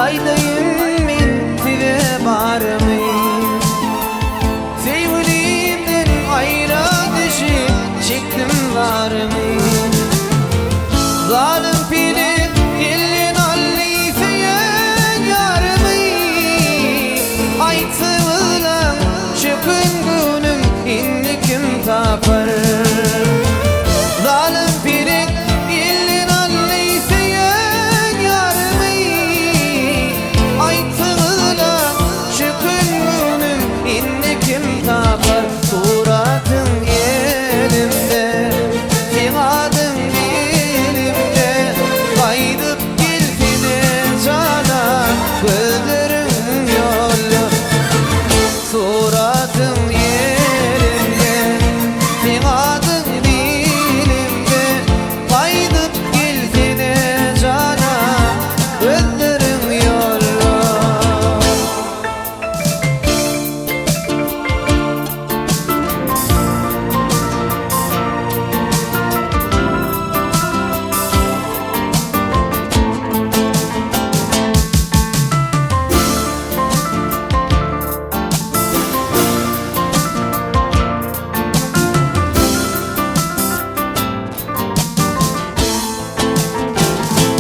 Aydayım min tire barımı Sevgilimden ayra dışı çektim varımı Zalim pili elin allifeyen yarımı Aytımılan çıkın günüm inni kim tapar Zalim pili elin allifeyen yarımı Aytımılan çıkın günüm inni kim tapar Suratın yerimde Figadın dilimde Kaydıp gilfine cana Gözlerim yolu Suratın yerimde Figadın dilimde Kaydıp gilfine cana Gözlerim yolu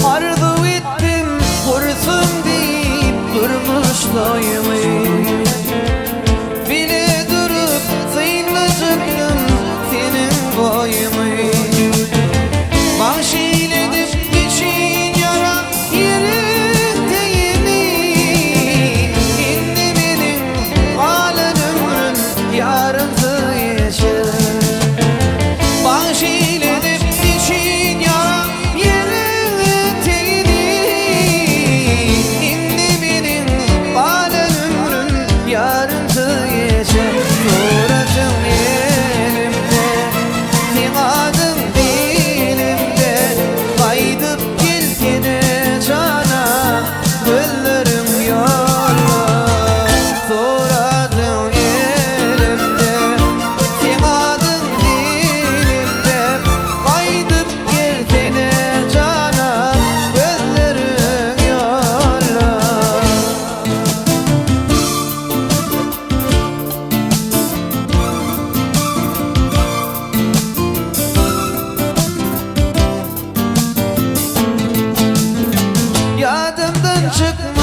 Arzu ettim vursun deyip durmuş doyumu Bile durup sıyınacağım senin boyumu Bahşeyledim için yara yerin değini İndi benim halen ömrüm yarıntı yaşar Bahşeyledim için yara yerin değini İndi benim halen ömrüm yarıntı yaşar Soracağım yerimde Figadın dilimde Kaydıp gilkine cana Gözlerim yolda Soracağım yerimde Figadın dilimde Kaydıp gilkine cana Gözlerim yolda Yadımdan çıkma